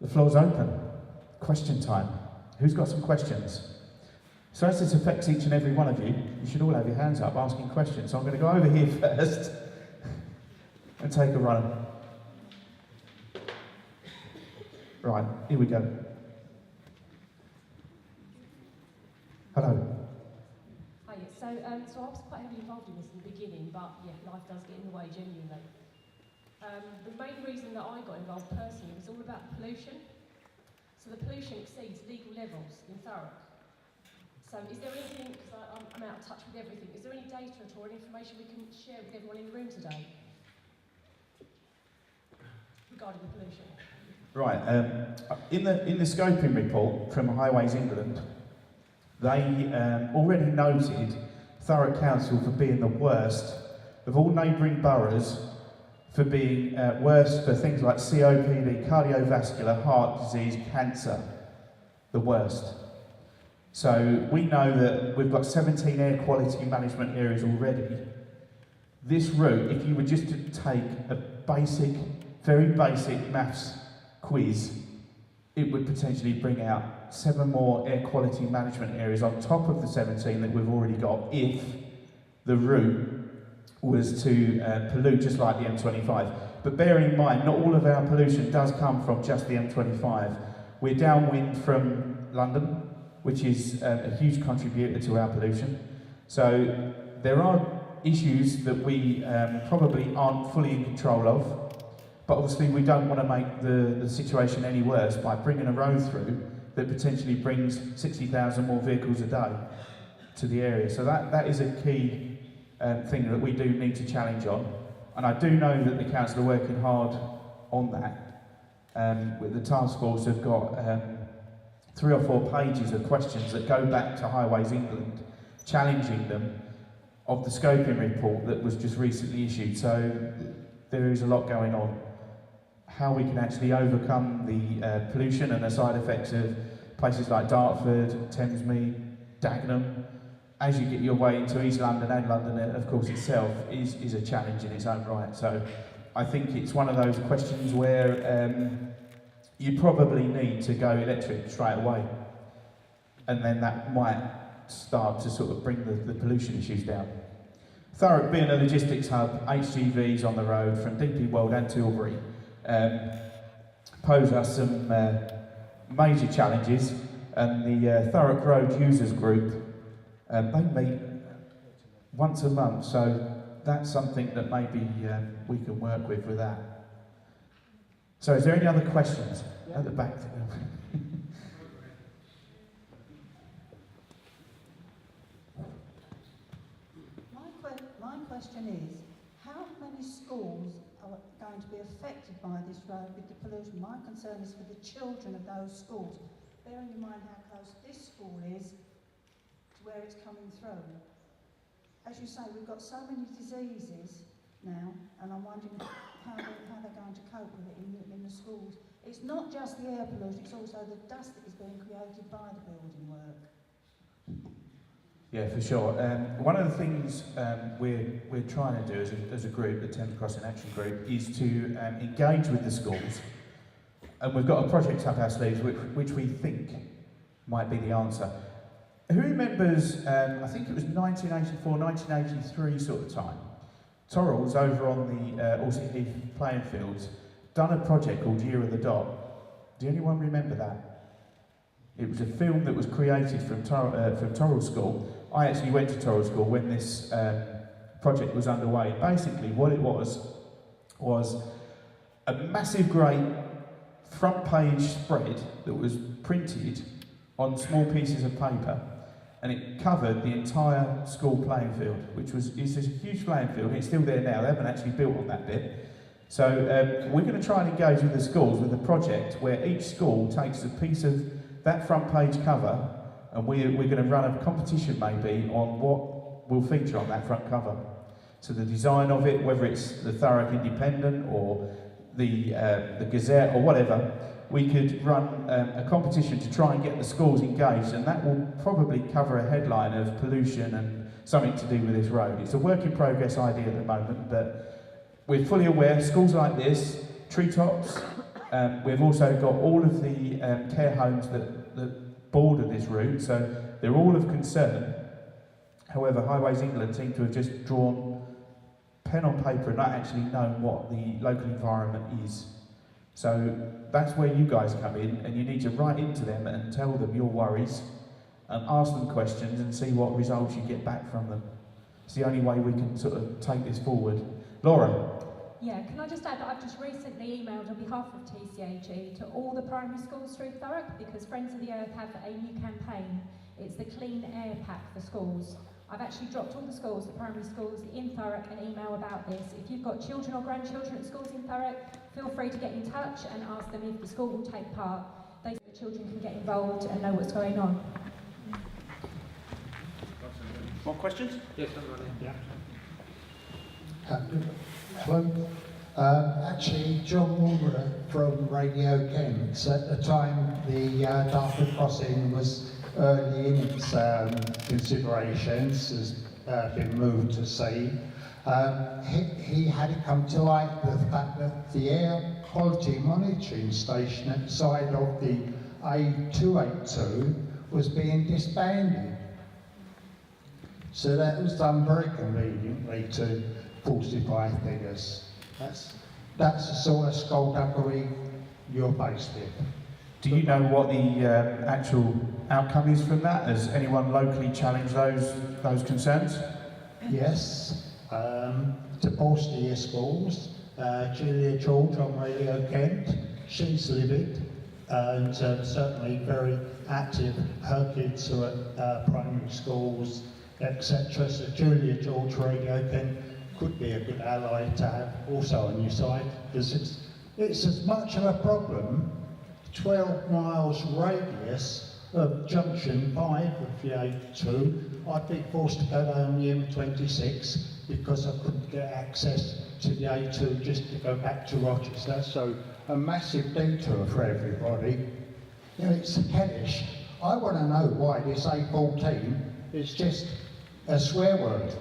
The floor's open. Question time. Who's got some questions? So as this affects each and every one of you, you should all have your hands up asking questions. So I'm going to go over here first and take a run. Right, here we go. Hello. Hi, so I was quite heavily involved in this in the beginning, but yeah, life does get in the way genuinely. The main reason that I got involved personally was all about pollution. So the pollution exceeds legal levels in Thurrock. So is there anything, because I'm out of touch with everything, is there any data or any information we can share with everyone in the room today regarding the pollution? Right, in the scoping report from Highways England, they already noted Thurrock Council for being the worst of all neighbouring boroughs, for being worse for things like COPD, cardiovascular, heart disease, cancer, the worst. So we know that we've got 17 air quality management areas already. This route, if you were just to take a basic, very basic maths quiz, it would potentially bring out 7 more air quality management areas on top of the 17 that we've already got, if the route was to pollute just like the M25. But bearing in mind, not all of our pollution does come from just the M25. We're downwind from London, which is a huge contributor to our pollution. So there are issues that we probably aren't fully in control of, but obviously we don't want to make the situation any worse by bringing a road through that potentially brings 60,000 more vehicles a day to the area. So that is a key thing that we do need to challenge on. And I do know that the council are working hard on that. With the task force have got 3 or 4 pages of questions that go back to Highways England, challenging them of the scoping report that was just recently issued. So there is a lot going on. How we can actually overcome the pollution and the side effects of places like Dartford, Thames, Dagenham, as you get your way into East London and London, of course, itself is a challenge in its own right. So I think it's one of those questions where you probably need to go electric straight away, and then that might start to sort of bring the pollution issues down. Thurrock being a logistics hub, HGVs on the road from DP World and Tilbury pose us some major challenges, and the Thurrock Road Users Group, they meet once a month, so that's something that maybe we can work with that. So is there any other questions? Yeah. At the back. My question is, how many schools are going to be affected by this road with the pollution? My concern is for the children of those schools, bearing in mind how close this school is to where it's coming through. As you say, we've got so many diseases now, and I'm wondering how they're going to cope with it in the schools. It's not just the air pollution, it's also the dust that is being created by the building work. Yeah, for sure. One of the things we're trying to do as a group, the Thames Crossing Action Group, is to engage with the schools. And we've got a project up our sleeves which we think might be the answer. Who remembers, I think it was 1984, 1983 sort of time, Torrals over on the Alsea Heath playing fields done a project called Year of the Dot. Do anyone remember that? It was a film that was created from Torrals School. I actually went to Torrals School when this project was underway. Basically what it was a massive great front page spread that was printed on small pieces of paper, and it covered the entire school playing field, which is a huge playing field, and it's still there now. They haven't actually built on that bit. So we're going to try and engage with the schools with a project where each school takes a piece of that front page cover, and we're going to run a competition maybe on what will feature on that front cover. So the design of it, whether it's the Thurrock Independent or the Gazette or whatever, we could run a competition to try and get the schools engaged, and that will probably cover a headline of pollution and something to do with this road. It's a work in progress idea at the moment, but we're fully aware schools like this, treetops, We've also got all of the care homes that border this route, so they're all of concern. However, Highways England seem to have just drawn pen on paper and not actually known what the local environment is. So that's where you guys come in, and you need to write into them and tell them your worries and ask them questions and see what results you get back from them. It's the only way we can sort of take this forward. Laura? Yeah, can I just add that I've just recently emailed on behalf of TCAG to all the primary schools through Thurrock, because Friends of the Earth have a new campaign. It's the Clean Air Pack for schools. I've actually dropped all the schools, the primary schools in Thurrock, an email about this. If you've got children or grandchildren at schools in Thurrock, feel free to get in touch and ask them if the school will take part. They, the children can get involved and know what's going on. More questions? Yes, somebody. Yeah. Hello. Actually, John Walker from Radio Kent. At the time, the Dartford crossing was early in its considerations, has been moved to sea. He had it come to light the fact that the air quality monitoring station at the side of the A282 was being disbanded. So that was done very conveniently to falsify figures. That's the sort of skullduggery you're based in. Do you know what the actual outcome is from that? Has anyone locally challenged those concerns? Yes. To Bolster schools, Julia George on Radio Kent, she's livid and certainly very active. Her kids are at primary schools, etc. So Julia George Radio Kent could be a good ally to have also on your side, because it's as much of a problem, 12 miles radius of junction 5 of the A2. I'd be forced to go down the M26 because I couldn't get access to the A2 just to go back to Rochester. So a massive detour for everybody. You know, it's hellish. I want to know why this A14 is just a swear word.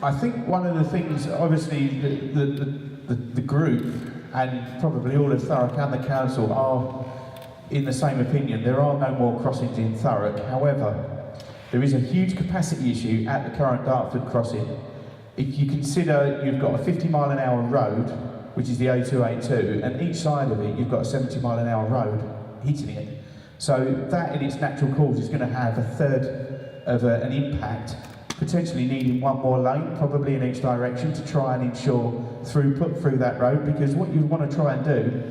I think one of the things, obviously, the group and probably all of Thurrock and the council are in the same opinion. There are no more crossings in Thurrock. However, there is a huge capacity issue at the current Dartford crossing. If you consider you've got a 50-mile-an-hour road, which is the A282, and each side of it you've got a 70-mile-an-hour road hitting it. So that in its natural course is going to have a third of an impact, potentially needing one more lane, probably in each direction, to try and ensure throughput through that road, because what you want to try and do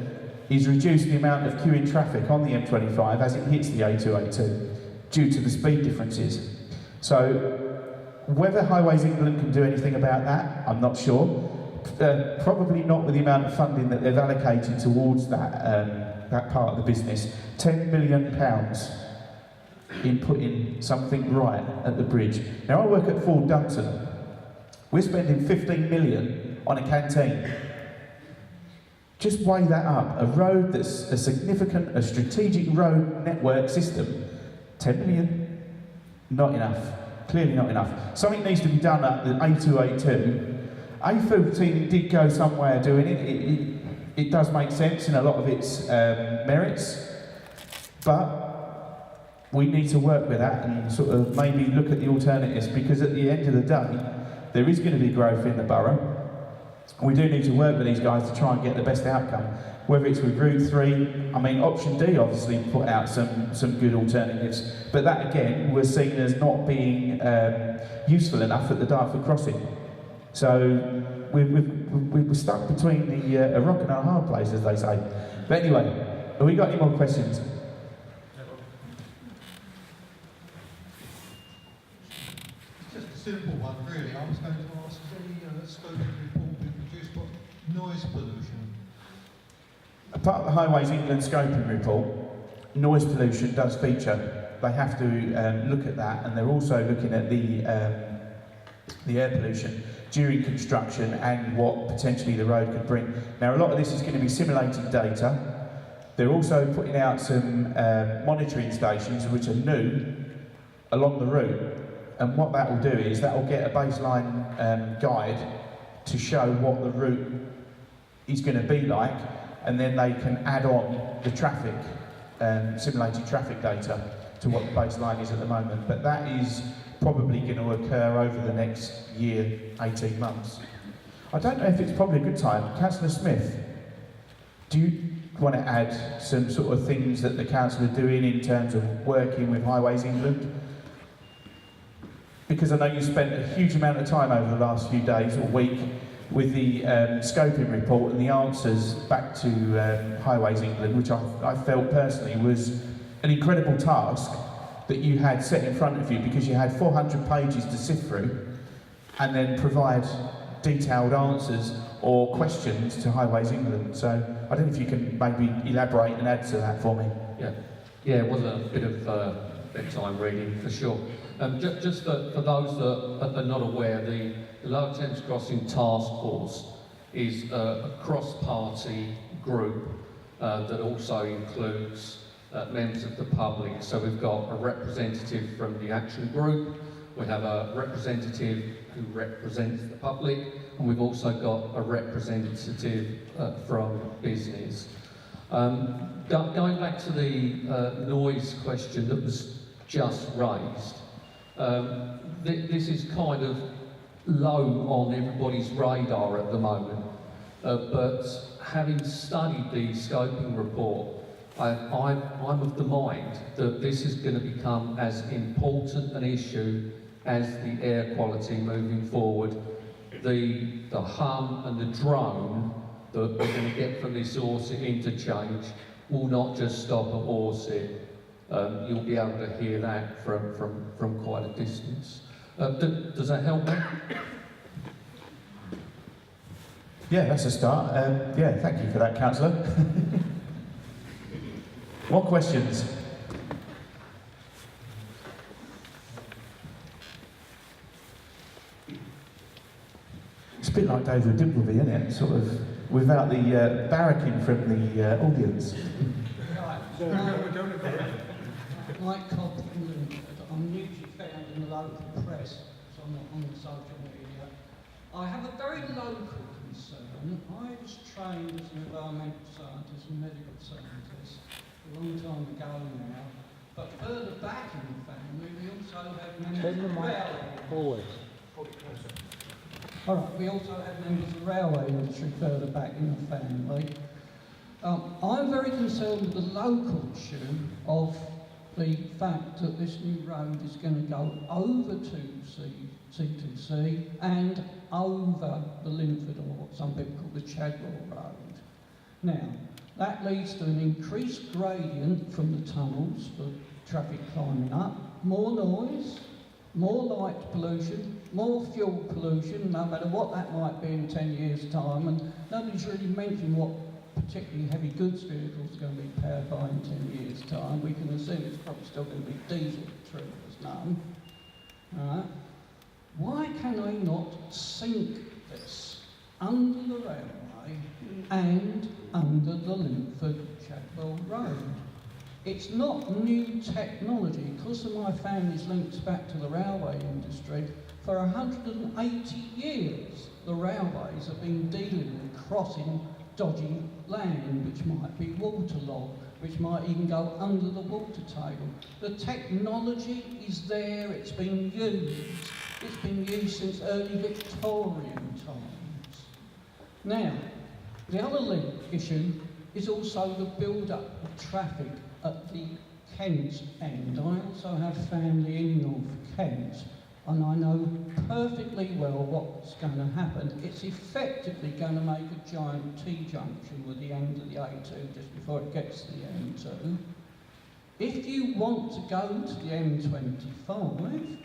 is reduce the amount of queuing traffic on the M25 as it hits the A282 due to the speed differences. So whether Highways England can do anything about that, I'm not sure. Probably not with the amount of funding that they've allocated towards that part of the business. £10 million in putting something right at the bridge. Now I work at Ford Dunton. We're spending 15 million on a canteen. Just weigh that up. A road that's a significant, a strategic road network system, 10 million, not enough. Clearly not enough. Something needs to be done at the A282. A14 did go somewhere doing it. It does make sense in a lot of its merits, but we need to work with that and sort of maybe look at the alternatives, because at the end of the day, there is going to be growth in the borough. We do need to work with these guys to try and get the best outcome. Whether it's with Route 3, I mean, Option D obviously put out some good alternatives, but that again was seen as not being useful enough at the Dartford crossing. So we're stuck between a rock and a hard place, as they say. But anyway, have we got any more questions? Just a simple one, really. I was going to ask, has any scoping report been produced about noise pollution? Part of the Highways England scoping report, noise pollution does feature. They have to look at that, and they're also looking at the air pollution during construction and what potentially the road could bring. Now, a lot of this is going to be simulated data. They're also putting out some monitoring stations which are new along the route, and what that will do is that will get a baseline guide to show what the route is going to be like, and then they can add on the traffic, simulated traffic data to what the baseline is at the moment. But that is probably going to occur over the next year, 18 months. I don't know if it's probably a good time. Councillor Smith, do you want to add some sort of things that the council are doing in terms of working with Highways England? Because I know you spent a huge amount of time over the last few days or week with the scoping report and the answers back to Highways England, which I felt personally was an incredible task that you had set in front of you, because you had 400 pages to sift through and then provide detailed answers or questions to Highways England. So I don't know if you can maybe elaborate and add to that for me. Yeah, it was a bit of bedtime reading for sure. Just for those that are not aware, the Lower Thames Crossing Task Force is a cross-party group that also includes members of the public. So we've got a representative from the action group, we have a representative who represents the public, and we've also got a representative from business. Going back to the noise question that was just raised, this is kind of low on everybody's radar at the moment, but having studied the scoping report, I'm of the mind that this is going to become as important an issue as the air quality moving forward. The hum and the drone that we're going to get from this Orsett interchange will not just stop at Orsett. You'll be able to hear that from quite a distance. Does that help me? Yeah, that's a start. Yeah, thank you for that, Councillor. More questions? It's a bit like David Dimbleby, isn't it? Sort of without the barracking from the audience. Like Cobham, I'm usually found in the local press, so I'm not on the social media. I have a very local concern. I was trained as an environmental scientist and medical scientist a long time ago now, but further back in the family we also have members of the railway. All right, we also have members of the railway industry further back in the family. I'm very concerned with the local issue of the fact that this new road is going to go over to C2C and over the Linford, or what some people call the Chadwell Road. Now, that leads to an increased gradient from the tunnels for traffic climbing up, more noise, more light pollution, more fuel pollution, no matter what that might be in 10 years' time, and nobody's really mentioned what particularly heavy goods vehicles are going to be powered by in 10 years' time. We can assume it's probably still going to be diesel, true as none. Why can I not sink this under the railway and under the Linford-Chadwell Road? It's not new technology. Because of my family's links back to the railway industry, for 180 years the railways have been dealing with crossing dodgy land, which might be waterlogged, which might even go under the water table. The technology is there, it's been used. It's been used since early Victorian times. Now, the other issue is also the build-up of traffic at the Kent end. I also have family in North Kent, and I know perfectly well what's going to happen. It's effectively going to make a giant T-junction with the end of the A2 just before it gets to the M2. If you want to go to the M25,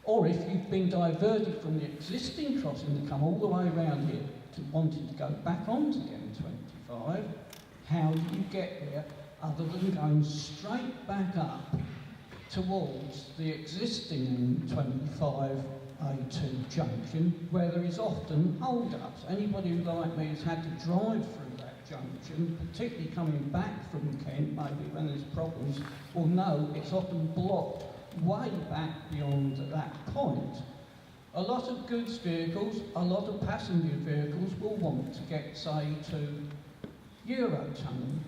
or if you've been diverted from the existing crossing to come all the way around here to wanting to go back onto the M25, how do you get there other than going straight back up towards the existing M25 A2 junction, where there is often hold-ups? Anybody who, like me, has had to drive through that junction, particularly coming back from Kent, maybe when there's problems, will know it's often blocked way back beyond that point. A lot of goods vehicles, a lot of passenger vehicles will want to get, say, to Eurotunnel.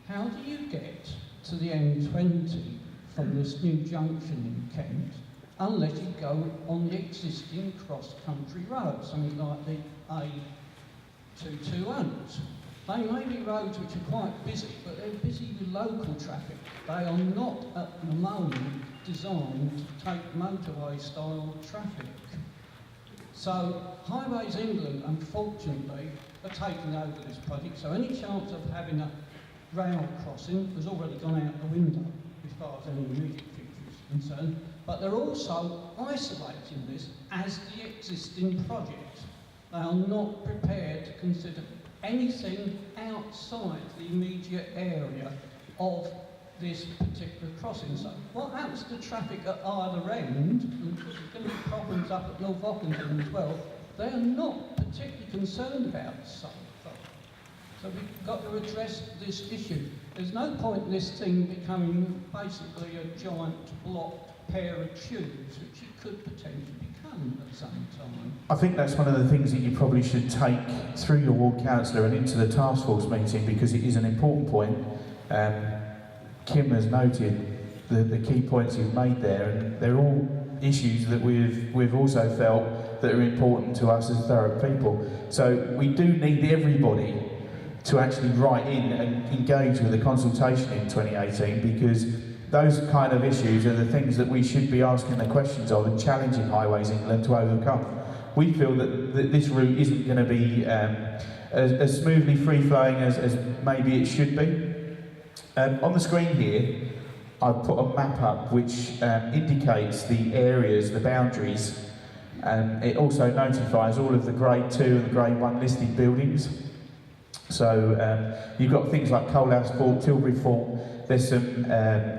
How do you get to the M20 from this new junction in Kent unless you go on the existing cross-country road, something like the A228? They may be roads which are quite busy, but they're busy with local traffic. They are not at the moment designed to take motorway-style traffic. So Highways England, unfortunately, are taking over this project, so any chance of having a rail crossing has already gone out the window as far as any immediate future is concerned. But they're also isolating this as the existing project. They are not prepared to consider anything outside the immediate area of this particular crossing. So what happens to traffic at either end, and there's going to be problems up at North Ockenden as well, they are not particularly concerned about some. So we've got to address this issue. There's no point in this thing becoming basically a giant blocked pair of tubes, which it could potentially become at some time. I think that's one of the things that you probably should take through your ward councillor and into the task force meeting, because it is an important point. Kim has noted the key points you've made there, and they're all issues that we've also felt that are important to us as Thurrock people. So we do need everybody to actually write in and engage with the consultation in 2018, because those kind of issues are the things that we should be asking the questions of and challenging Highways England to overcome. We feel that this route isn't going to be as smoothly free-flowing as maybe it should be. On the screen here, I've put a map up which indicates the areas, the boundaries, and it also notifies all of the Grade 2 and the Grade 1 listed buildings. So you've got things like Coalhouse Fort, Tilbury Fort, there's some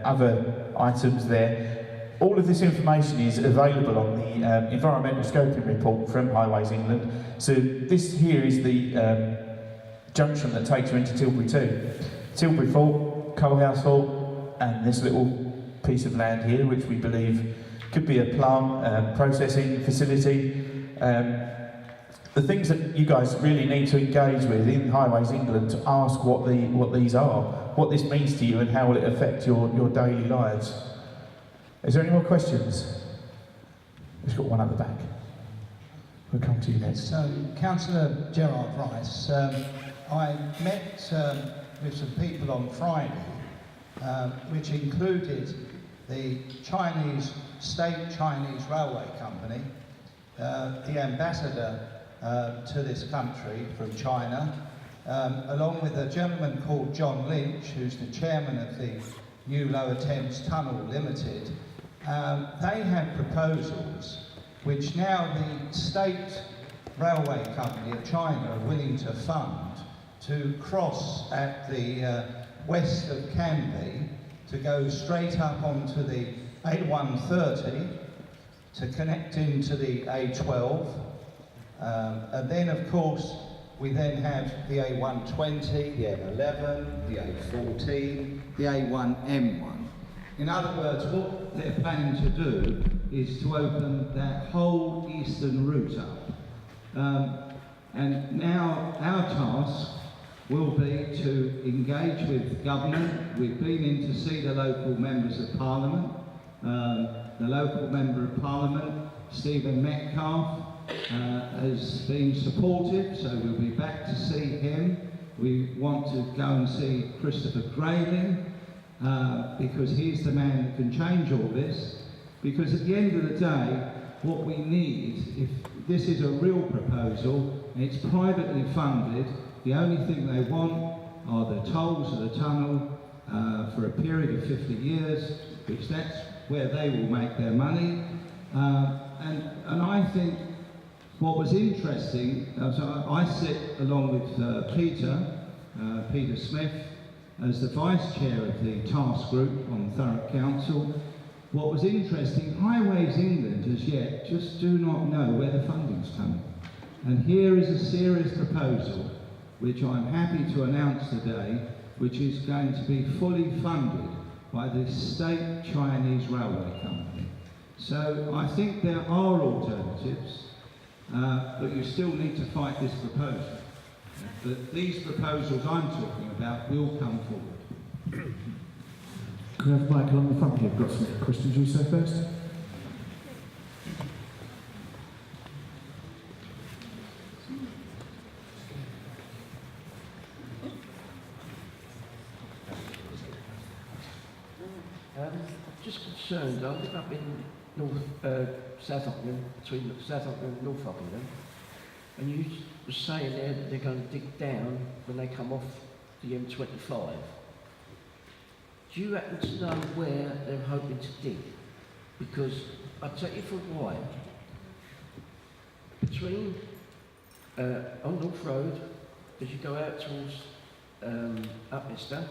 other items there. All of this information is available on the environmental scoping report from Highways England. So this here is the junction that takes you into Tilbury 2. Tilbury Fort, Coalhouse Fort, and this little piece of land here, which we believe could be a plant processing facility. The things that you guys really need to engage with in Highways England to ask what these are, what this means to you, and how will it affect your daily lives. Is there any more questions? We've got one at the back. We'll come to you next. So, Councillor Gerard Rice, I met with some people on Friday, which included the State Chinese Railway Company, the ambassador to this country from China, along with a gentleman called John Lynch, who's the chairman of the new Lower Thames Tunnel Limited. They have proposals which now the State Railway Company of China are willing to fund to cross at the west of Canby, to go straight up onto the A130, to connect into the A12, and then of course we then have the A120, the M11, the A14, the A1M1. In other words, what they're planning to do is to open that whole eastern route up. And now our task will be to engage with government. We've been in to see the local members of Parliament. The local Member of Parliament, Stephen Metcalfe, has been supportive, so we'll be back to see him. We want to go and see Christopher Grayling, because he's the man that can change all this. Because at the end of the day, what we need, if this is a real proposal, and it's privately funded, the only thing they want are the tolls of the tunnel for a period of 50 years, which that's where they will make their money. And I think what was interesting, so I sit along with Peter Smith, as the Vice Chair of the task group on Thurrock Council. What was interesting, Highways England as yet just do not know where the funding's coming. And here is a serious proposal, which I'm happy to announce today, which is going to be fully funded by the State Chinese Railway Company. So I think there are alternatives, but you still need to fight this proposal. But these proposals I'm talking about will come forward. Can I have Michael on the front here? Got some questions you say first? Just concerned, I live up in South Ockenden, between South Ockenden and North Ockenden, and you were saying there that they're going to dig down when they come off the M25. Do you happen to know where they're hoping to dig? Because I'll tell you for why. Between, on North Road, as you go out towards Upminster,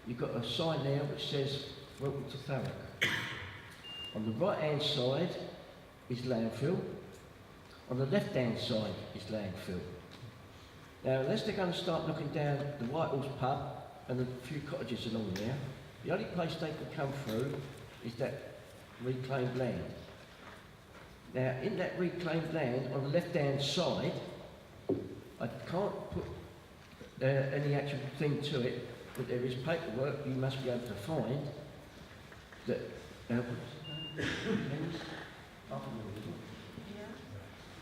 you've got a sign there which says, "Welcome to Thurrock." On the right-hand side is landfill. On the left-hand side is landfill. Now, unless they're going to start looking down the White Horse pub and a few cottages along there, the only place they can come through is that reclaimed land. Now, in that reclaimed land, on the left-hand side, I can't put any actual thing to it, but there is paperwork you must be able to find that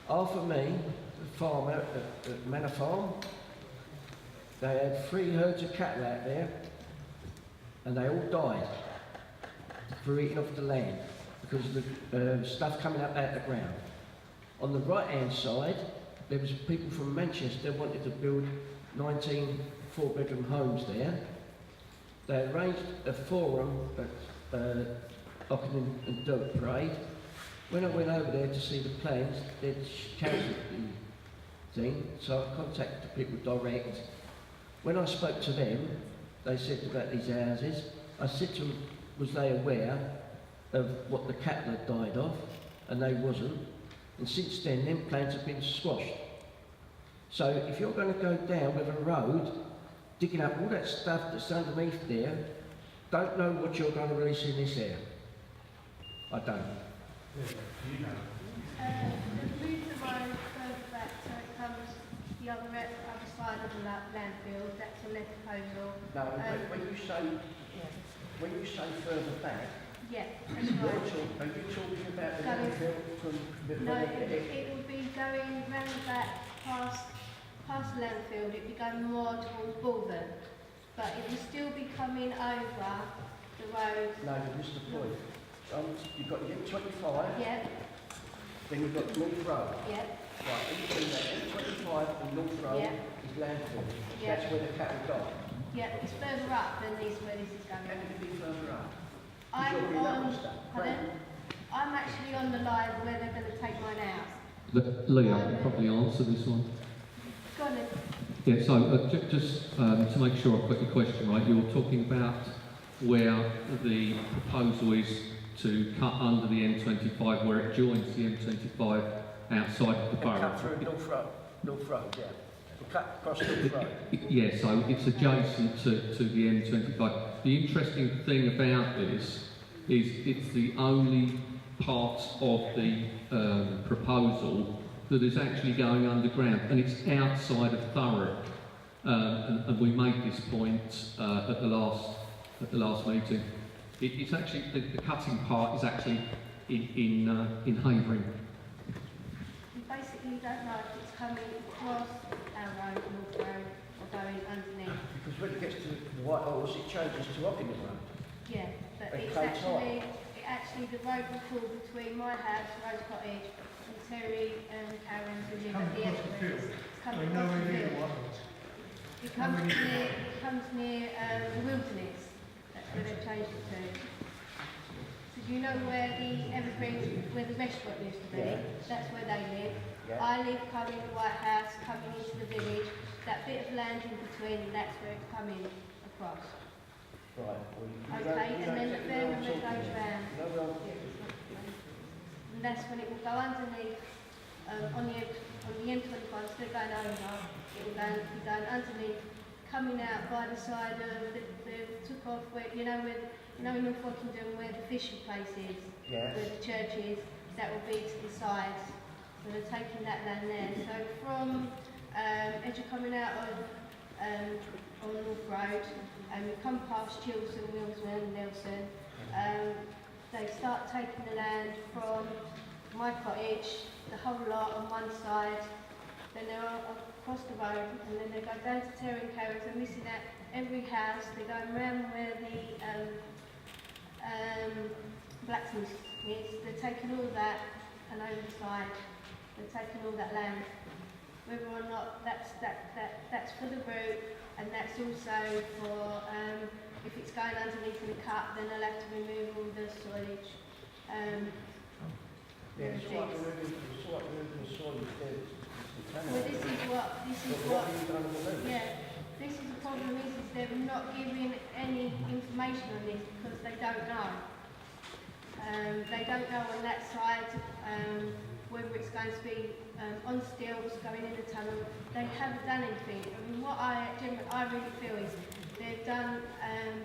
Arthur Me, the farmer at Manor Farm, they had 3 herds of cattle out there and they all died for eating off the land because of the stuff coming up out of the ground. On the right hand side, there was people from Manchester wanted to build 19 4-bedroom homes there. They arranged a forum at Ockenden and Dirt Parade. When I went over there to see the plans, they'd cancelled the thing, so I contacted the people direct. When I spoke to them, they said about these houses. I said to them, was they aware of what the cattle had died of? And they wasn't. And since then, them plans have been squashed. So if you're going to go down with a road, digging up all that stuff that's underneath there, don't know what you're going to release in this air. I don't. The route of mine further back so it comes the other side of the landfill, that's a left proposal. No, when you say further back, yeah, that's right. Are you talking about the landfill from the No, it would be going round back past the landfill, it'd be going more towards Baldwin, but it would still be coming over the road. No, you missed the point. You've got the M25, Yeah, then you've got North Road. yeah, Right, in between that M25 and North Road Yeah. is landfill. Yeah. That's where the cattle die. yeah, it's further up than this where this is Can going. it be further up? I'm You've got to be that on, one stuff. pardon? I'm actually on the line where they're going to take mine out. Leo can probably answer this one. Go on then. Yeah, so just to make sure I've got your question right, you're talking about where the proposal is to cut under the M25, where it joins the M25 outside of the borough. Cut through North Road, yeah. We'll cut across North Road. Yeah, so it's adjacent to the M25. The interesting thing about this is it's the only part of the proposal that is actually going underground, and it's outside of Thurrock. And we made this point at the last meeting. It's actually the cutting part is actually in Havering. We basically don't know if it's coming across our road, North Road, or going underneath. Because when it gets to the White Horse, it changes to Ockenden Road. Yeah, but They it's close actually the road will fall between my house, Rose Cottage, and Terry and Karen's who live at the end of it. It's coming across the field. It comes near the wilderness. That's where they've changed it to. So do you know where where the restaurant used to be? Yeah. That's where they live. Yeah. I live coming to the White House, coming into the village. That bit of land in between, that's where it's coming across. Right. Okay, and then the fair river goes round. And that's when it will go underneath, on the M25, instead of going over, it will be going underneath coming out by the side of the took off where in North Wockington where the fishing place is, Yeah. where the church is, that will be to the sides. So they're taking that land there. So from as you're coming out of on North Road, you come past Chilson, Wilson, Nelson, they start taking the land from my cottage, the whole lot on one side, then they're across the road, and then they go down to Terry and Carers. They're missing out every house. They're going around where the blacksmith is. They're taking all that and over the side. They're taking all that land. Whether or not that's for the route, and that's also for if it's going underneath in a cut, then they'll have to remove all the soilage. Yeah, it's like removing the soil instead. Well, this is what this is the problem is they're not giving any information on this because they don't know. They don't know on that side whether it's going to be on stilts, going in the tunnel. They haven't done anything. I mean, what I really feel is they've done,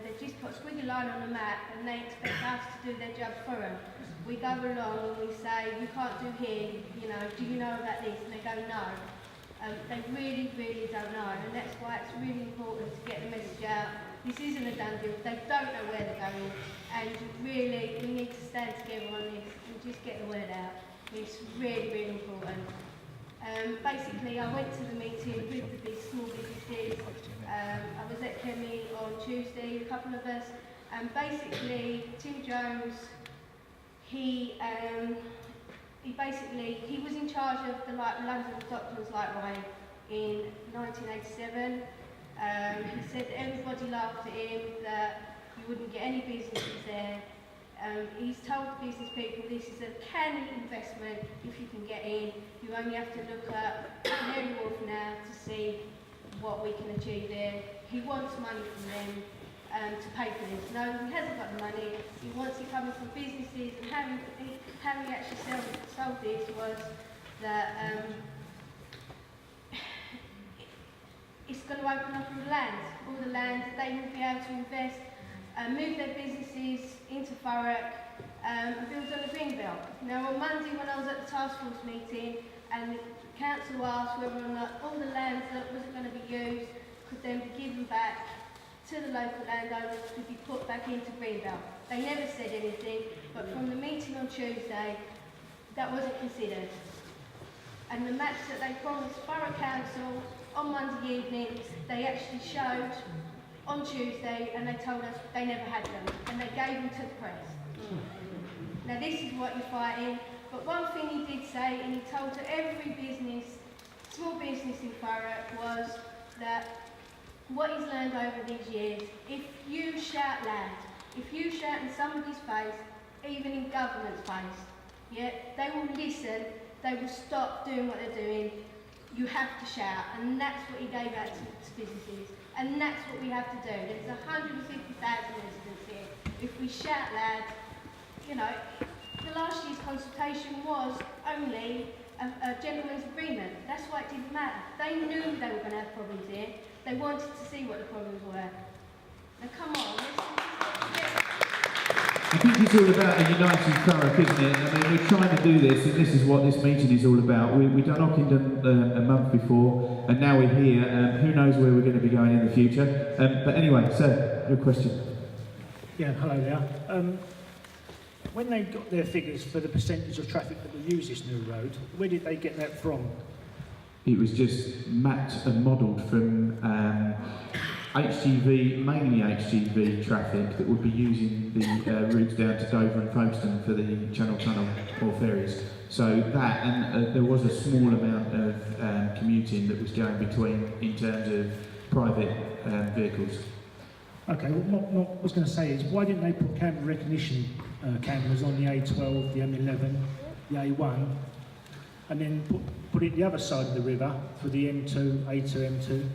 they've just put a squiggly line on the map and they expect us to do their job for them. We go along and we say, you can't do here, do you know about this? And they go, no. They really, really don't know, and that's why it's really important to get the message out. This isn't a done deal. They don't know where they're going, and really, we need to stand together on this and just get the word out. It's really, really important. Basically, I went to the meeting with the small businesses. I was at Kemi on Tuesday, a couple of us, and basically, Tim Jones, he was in charge of the London Docklands Lightway in 1987. He said that everybody laughed at him, that you wouldn't get any businesses there. He's told the business people this is a canny investment if you can get in. You only have to look at Canary Wharf now to see what we can achieve there. He wants money from them to pay for this. No, he hasn't got the money. He wants it coming from businesses, and how he actually sold this was that it's going to open up all the land that they will be able to invest, move their businesses into Thurrock and build on the green belt. Now on Monday when I was at the task force meeting and the council asked whether or not all the land that wasn't going to be used could then be given back to the local landowners to be put back into Greenbelt. They never said anything, but from the meeting on Tuesday, that wasn't considered. And the maps that they promised Borough Council on Monday evening, they actually showed on Tuesday, and they told us they never had them, and they gave them to the press. Now this is what you're fighting, but one thing he did say, and he told to every business, small business in Thurrock, was that what he's learned over these years, if you shout loud, if you shout in somebody's face, even in government's face, yeah, they will listen, they will stop doing what they're doing. You have to shout, and that's what he gave out to businesses, and that's what we have to do. There's 150,000 residents here. If we shout loud, the last year's consultation was only a gentleman's agreement. That's why it didn't matter. They knew they were going to have problems here. They wanted to see what the problems were. Now come on, I think it's all about a united Thurrock, isn't it? I mean, we're trying to do this, and this is what this meeting is all about. We've done Ockenden a month before, and now we're here. Who knows where we're going to be going in the future? But anyway, sir, your question. Yeah, hello there. When they got their figures for the percentage of traffic that will use this new road, where did they get that from? It was just mapped and modelled from HGV, mainly HGV traffic that would be using the routes down to Dover and Folkestone for the Channel Tunnel or ferries. So that, and there was a small amount of commuting that was going between in terms of private vehicles. Okay, what I was going to say is, why didn't they put camera recognition cameras on the A12, the M11, the A1, and then put it the other side of the river for the M2, A2, M2, and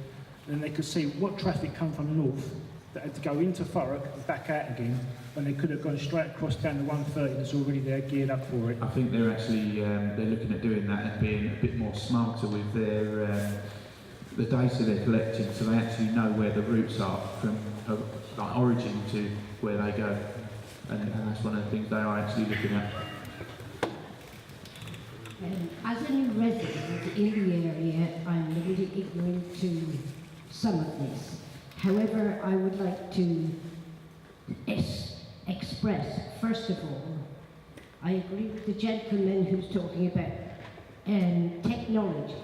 then they could see what traffic come from north that had to go into Thurrock and back out again, when they could have gone straight across down the 130 that's already there geared up for it. I think they're actually they're looking at doing that and being a bit more smarter with their the data they're collecting, so they actually know where the routes are from like origin to where they go, and that's one of the things they are actually looking at. As a new resident in the area, I'm a little ignorant to some of this. However, I would like to express, first of all, I agree with the gentleman who's talking about technology.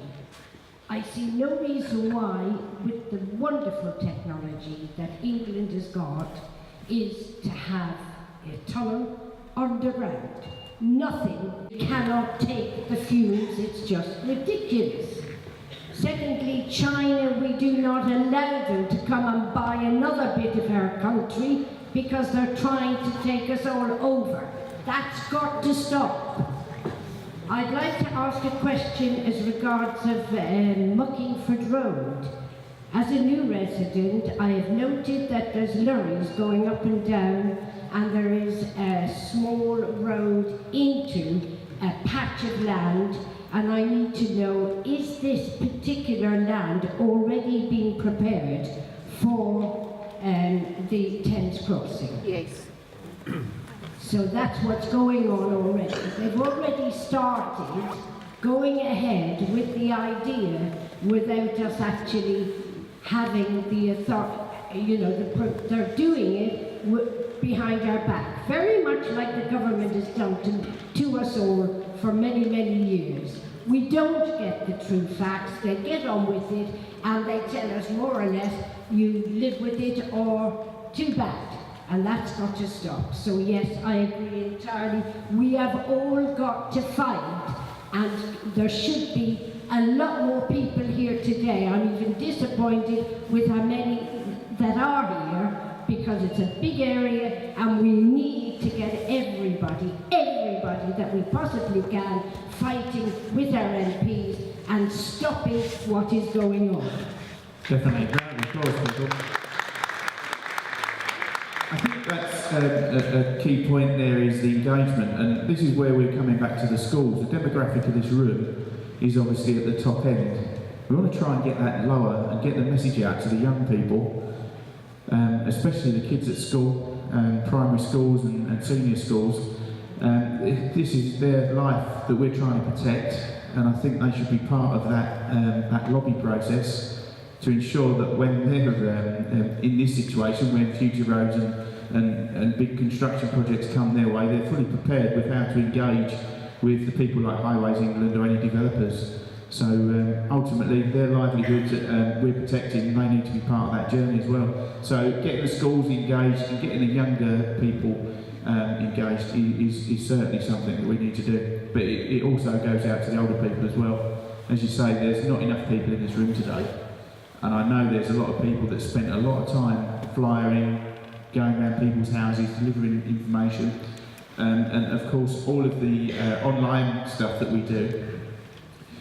I see no reason why, with the wonderful technology that England has got, is to have a tunnel underground. Nothing cannot take the fumes, it's just ridiculous. Secondly, China, we do not allow them to come and buy another bit of our country because they're trying to take us all over. That's got to stop. I'd like to ask a question as regards of Muckingford Road. As a new resident, I have noted that there's lorries going up and down, and there is a small road into a patch of land, and I need to know, is this particular land already being prepared for the Thames crossing? Yes. So that's what's going on already. They've already started going ahead with the idea without us actually having the authority, you know, they're doing it behind our back. Very much like the government has done to us all for many, many years. We don't get the true facts, they get on with it, and they tell us more or less, you live with it or too bad. And that's got to stop. So yes, I agree entirely. We have all got to fight, and there should be a lot more people here today. I'm even disappointed with how many that are here, because it's a big area and we need to get everybody that we possibly can fighting with our MPs and stopping what is going on. Definitely. Round of applause, people. I think that's a key point there is the engagement, and this is where we're coming back to the schools. The demographic of this room is obviously at the top end. We want to try and get that lower and get the message out to the young people, especially the kids at school, primary schools and senior schools. This is their life that we're trying to protect, and I think they should be part of that lobby process to ensure that when they're in this situation, when future roads and big construction projects come their way, they're fully prepared with how to engage with the people like Highways England or any developers. So ultimately, their livelihoods we're protecting, they need to be part of that journey as well. So getting the schools engaged and getting the younger people engaged is certainly something that we need to do. But it also goes out to the older people as well. As you say, there's not enough people in this room today. And I know there's a lot of people that spent a lot of time flyering, going around people's houses, delivering information, and of course all of the online stuff that we do.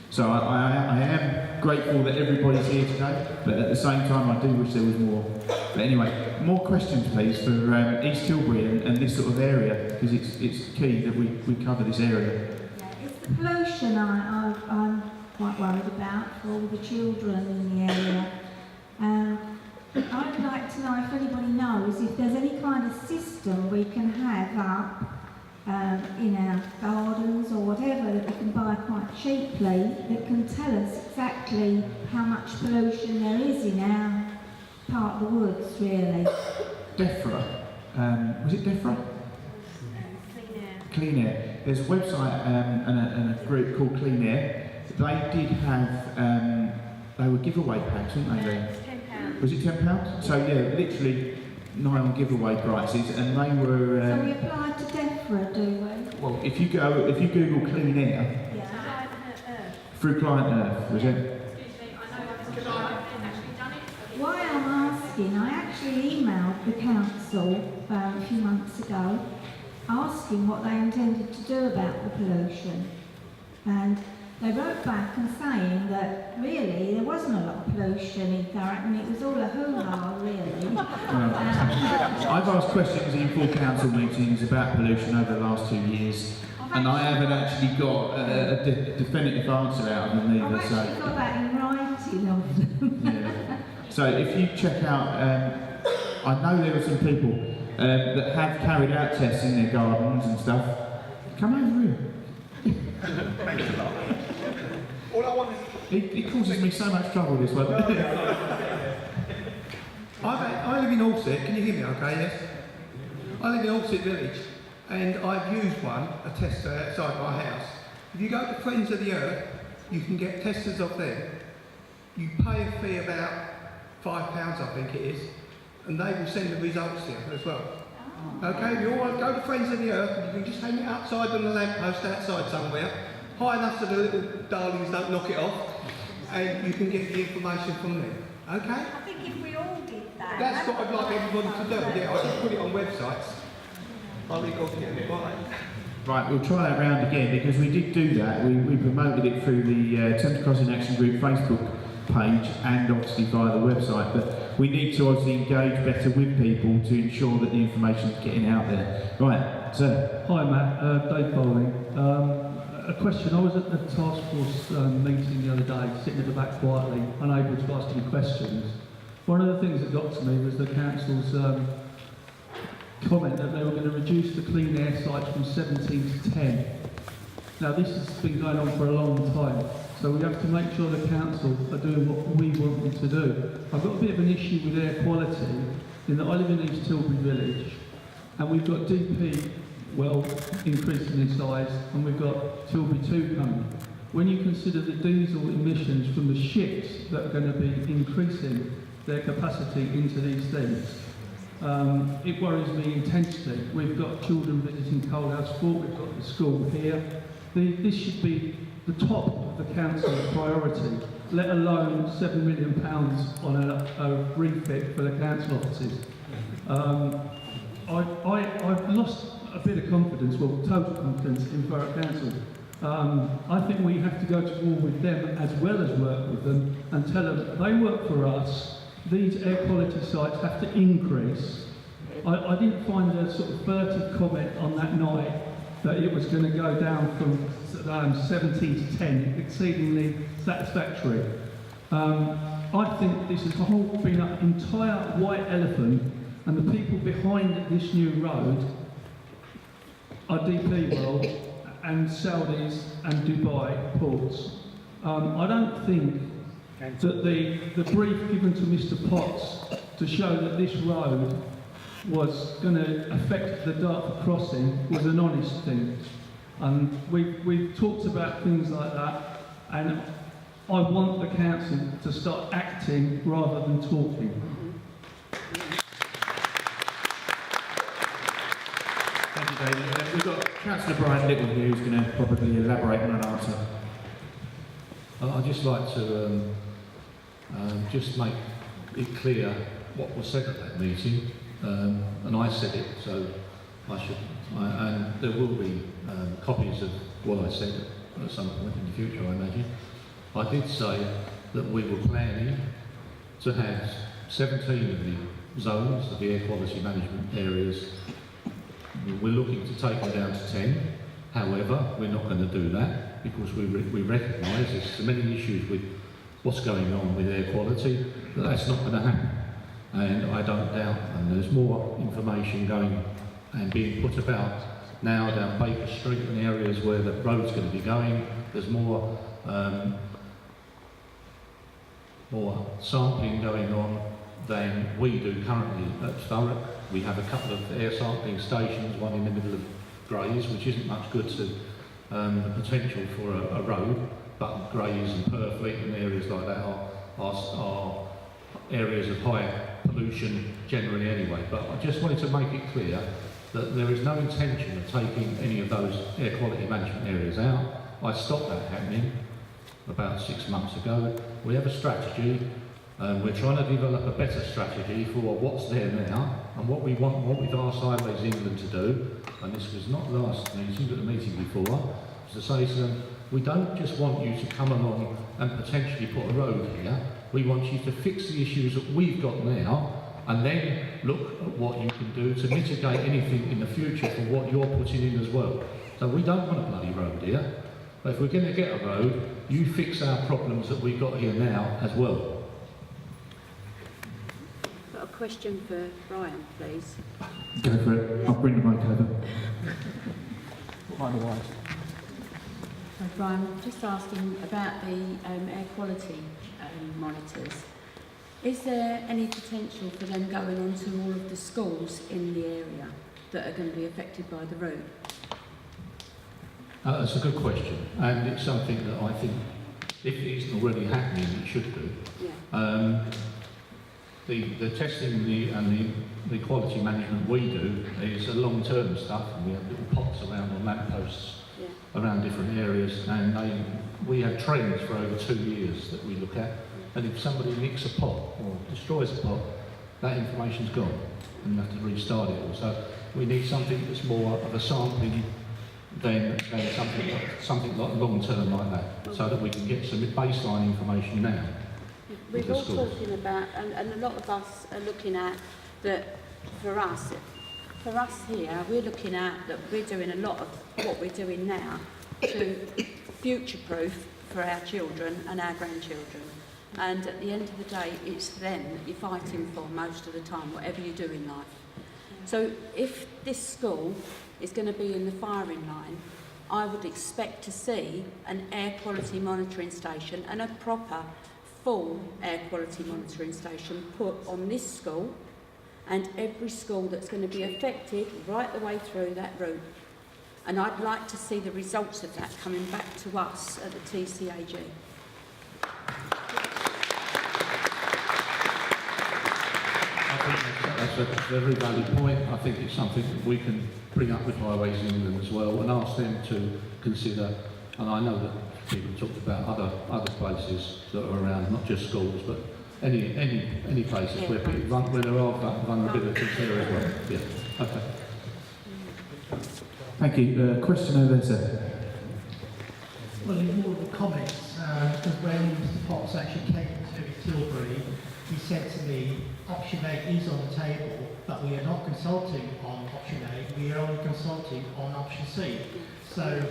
So I am grateful that everybody's here today, but at the same time I do wish there was more. But anyway, more questions please for East Tilbury and this sort of area, because it's key that we cover this area. Yeah, it's the pollution I'm quite worried about for all the children in the area. I'd like to know if anybody knows if there's any kind of system we can have up in our gardens or whatever that we can buy quite cheaply that can tell us exactly how much pollution there is in our part of the woods, really. DEFRA. Was it DEFRA? Clean Air. Clean Air. There's a website and a group called Clean Air. They did have, they were giveaway packs, weren't they? It's £10. Was it £10? So yeah, literally nigh on giveaway prices, and they were. So we apply to DEFRA, do we? Well, if you Google Clean Air, Yeah. through Client Earth, was it? Why I'm asking, I actually emailed the council a few months ago asking what they intended to do about the pollution, and they wrote back and saying that really there wasn't a lot of pollution in Thurrock and it was all a hoo-ha really. I've asked questions in full council meetings about pollution over the last 2 years, and I haven't actually got a definitive answer out of them either. I've actually got that in writing. asking of them. Yeah. So if you check out, I know there are some people that have carried out tests in their gardens and stuff. Come over here. Thanks a lot. All I want is... It causes me so much trouble, this one. I live in Alsett, can you hear me okay, yes? I live in Alsett Village, and I've used one, a tester outside my house. If you go to Friends of the Earth, you can get testers off them. You pay a fee about £5, I think it is, and they will send the results here as well. Okay, you all go to Friends of the Earth, and you can just hang it outside on the lamppost outside somewhere, high enough so the little darlings don't knock it off, and you can get the information from there. Okay? I think if we all did that... That's what I'd like everybody to do. Yeah, I can put it on websites. I'll leave off here. Right, we'll try that round again because we did do that. We promoted it through the Thames Crossing Action Group Facebook page and obviously via the website, but we need to obviously engage better with people to ensure that the information is getting out there. Right, sir. Hi Matt, Dave Bowling. A question, I was at the task force meeting the other day, sitting at the back quietly, unable to ask any questions. One of the things that got to me was the council's comment that they were going to reduce the clean air sites from 17 to 10. Now this has been going on for a long time, so we have to make sure the council are doing what we want them to do. I've got a bit of an issue with air quality in that I live in East Tilbury Village and we've got DP well increasing in size and we've got Tilbury 2 coming. When you consider the diesel emissions from the ships that are going to be increasing their capacity into these things, it worries me intensely. We've got children visiting Coalhouse Court, we've got the school here. This should be the top of the council's priority, let alone £7 million on a refit for the council offices. I've lost a bit of confidence, well, total confidence in Borough Council. I think we have to go to war with them as well as work with them and tell them they work for us. These air quality sites have to increase. I didn't find a sort of furtive comment on that night that it was going to go down from 17 to 10, exceedingly satisfactory. I think this has been an entire white elephant, and the people behind this new road are DP World and Saudis and Dubai ports. I don't think that the brief given to Mr Potts to show that this road was going to affect the Dartford crossing was an honest thing. And we've talked about things like that, and I want the council to start acting rather than talking. Thank you, David. We've got Councillor Brian Little here who's going to probably elaborate on an answer. I'd just like to just make it clear what was said at that meeting, and I said it, so I should, and there will be copies of what I said at some point in the future, I imagine. I did say that we were planning to have 17 of the zones of the air quality management areas. We're looking to take them down to 10. However, we're not going to do that because we recognise there's so many issues with what's going on with air quality that that's not going to happen. And I don't doubt, and there's more information going and being put about now down Baker Street and areas where the road's going to be going. There's more sampling going on than we do currently at Thurrock. We have a couple of air sampling stations, one in the middle of Grays, which isn't much good to the potential for a road, but Grays and Purfleet and areas like that are areas of high pollution generally anyway. But I just wanted to make it clear that there is no intention of taking any of those air quality management areas out. I stopped that happening about 6 months ago. We have a strategy. We're trying to develop a better strategy for what's there now and what we want, what we've asked Highways England to do, and this was not last meeting but the meeting before, was to say to them, we don't just want you to come along and potentially put a road here, we want you to fix the issues that we've got now and then look at what you can do to mitigate anything in the future for what you're putting in as well. So we don't want a bloody road here. But if we're going to get a road, you fix our problems that we've got here now as well. Got a question for Brian, please. Go for it. I'll bring the mic over. So Brian, just asking about the air quality monitors. Is there any potential for them going onto all of the schools in the area that are going to be affected by the route? That's a good question, and it's something that I think, if it isn't already happening, it should do. Yeah. The testing and the quality management we do is a long-term stuff, and we have little pots around on lampposts around different areas, and we have trends for over 2 years that we look at, and if somebody nicks a pot or destroys a pot, that information's gone, and you have to restart it all. So we need something that's more of a sampling than something like long-term like that, so that we can get some baseline information now. We're all talking about, and a lot of us are looking at that for us here, we're looking at that we're doing a lot of what we're doing now to future-proof for our children and our grandchildren. And at the end of the day, it's them that you're fighting for most of the time, whatever you do in life. So if this school is going to be in the firing line, I would expect to see an air quality monitoring station and a proper full air quality monitoring station put on this school and every school that's going to be affected right the way through that route. And I'd like to see the results of that coming back to us at the TCAG. That's a very valid point. I think it's something that we can bring up with Highways England as well and ask them to consider. And I know that people talked about other places that are around, not just schools, but any places where there are vulnerabilities there as well. Yeah. Okay. Thank you. Question over there, sir. Well, in more of the comments, because when Mr. Potts actually came to Tilbury, he said to me, option A is on the table, but we are not consulting on option A, we are only consulting on option C. So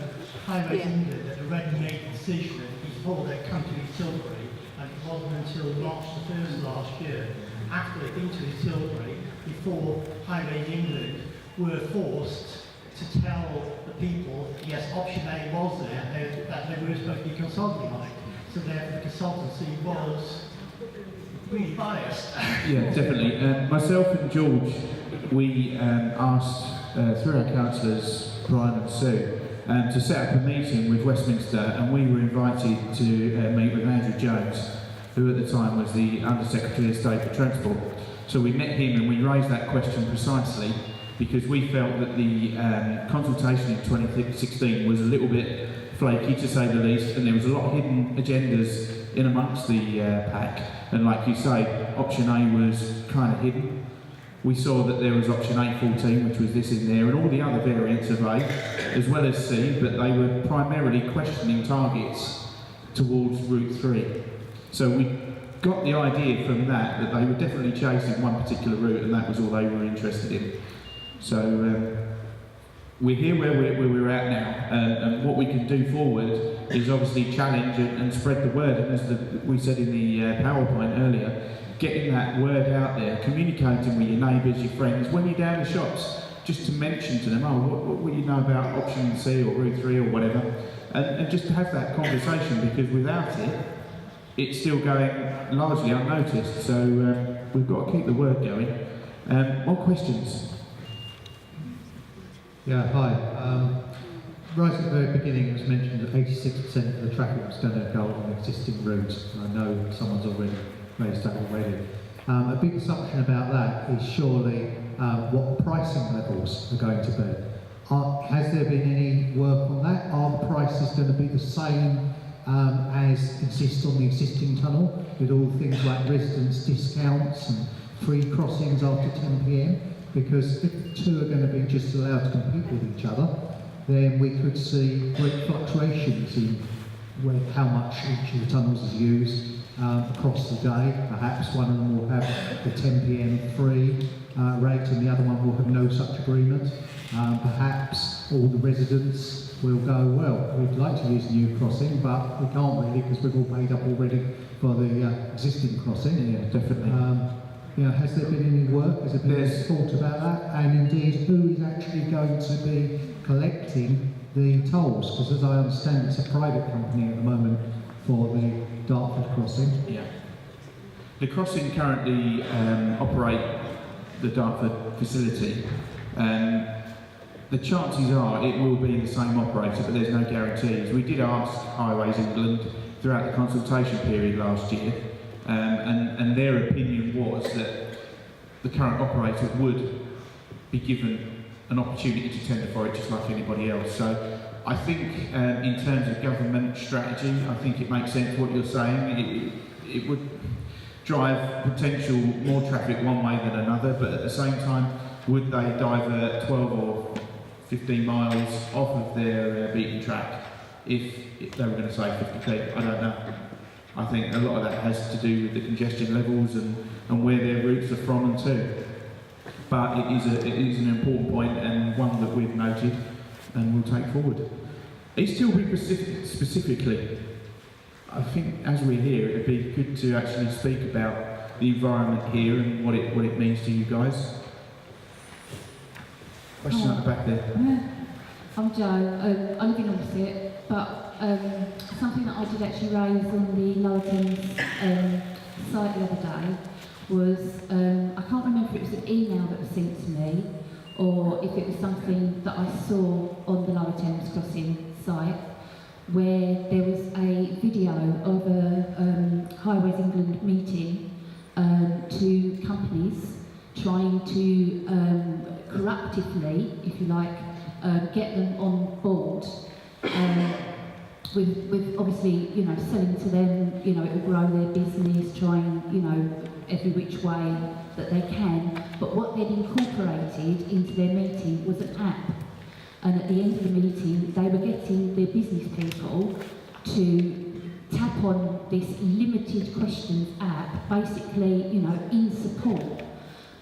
Highways England had already made a decision before they come to Tilbury, and it wasn't until March the 1st last year, after they'd been to Tilbury, before Highways England were forced to tell the people, yes, option A was there, that they were supposed to be consulting on it. So therefore the consultancy was really biased. Yeah, definitely. Myself and George, we asked through our councillors, Brian and Sue, to set up a meeting with Westminster, and we were invited to meet with Andrew Jones, who at the time was the Under-Secretary of State for Transport. So we met him and we raised that question precisely because we felt that the consultation in 2016 was a little bit flaky, to say the least, and there was a lot of hidden agendas in amongst the pack. And like you say, option A was kind of hidden. We saw that there was option A14, which was this in there, and all the other variants of A, as well as C, but they were primarily questioning targets towards Route 3. So we got the idea from that they were definitely chasing one particular route, and that was all they were interested in. So we're here where we're at now, and what we can do forward is obviously challenge and spread the word. And as we said in the PowerPoint earlier, getting that word out there, communicating with your neighbours, your friends, when you're down the shops, just to mention to them, oh, what do you know about option C or Route 3 or whatever, and just to have that conversation, because without it, it's still going largely unnoticed. So we've got to keep the word going. More questions? Yeah, hi. Right at the very beginning it was mentioned that 86% of the traffic was going to go on existing routes. I know someone's already raised that already. A big assumption about that is surely what pricing levels are going to be. Has there been any work on that? Are the prices going to be the same as exist on the existing tunnel, with all things like residence discounts and free crossings after 10 p.m? Because if the two are going to be just allowed to compete with each other, then we could see great fluctuations in how much each of the tunnels is used across the day. Perhaps one of them will have the 10 p.m. free rate and the other one will have no such agreement. Perhaps all the residents will go well. We'd like to use the new crossing, but we can't really because we've all paid up already for the existing crossing. Yeah, definitely. Has there been any work? Has there been any thought about that? And indeed, who is actually going to be collecting the tolls? Because as I understand, it's a private company at the moment for the Dartford crossing. Yeah. The crossing currently operate the Dartford facility. The chances are it will be the same operator, but there's no guarantees. We did ask Highways England throughout the consultation period last year, and their opinion was that the current operator would be given an opportunity to tender for it just like anybody else. So I think in terms of government strategy, I think it makes sense what you're saying. It would drive potential more traffic one way than another, but at the same time, would they divert 12 or 15 miles off of their beaten track if they were going to save 50p? I don't know. I think a lot of that has to do with the congestion levels and where their routes are from and to. But it is an important point and one that we've noted and will take forward. East Tilbury specifically, I think as we're here, it'd be good to actually speak about the environment here and what it means to you guys. Question at the back there. I'm Jo. I live in Opposite, but something that I did actually raise on the Lower Thames site the other day was, I can't remember if it was an email that was sent to me or if it was something that I saw on the Lower Thames crossing site, where there was a video of a Highways England meeting to companies trying to corruptively, if you like, get them on board with obviously, selling to them, it will grow their business, trying, every which way that they can. But what they'd incorporated into their meeting was an app. And at the end of the meeting, they were getting their business people to tap on this limited questions app, basically, in support.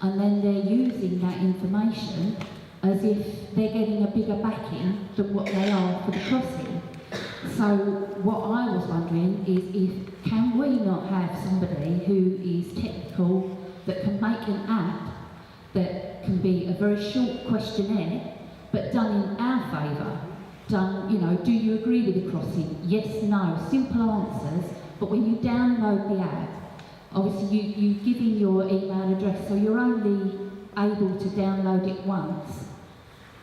And then they're using that information as if they're getting a bigger backing than what they are for the crossing. So what I was wondering is can we not have somebody who is technical that can make an app that can be a very short questionnaire, but done in our favour? Done, do you agree with the crossing? Yes, no, simple answers. But when you download the app, obviously you give in your email address, so you're only able to download it once,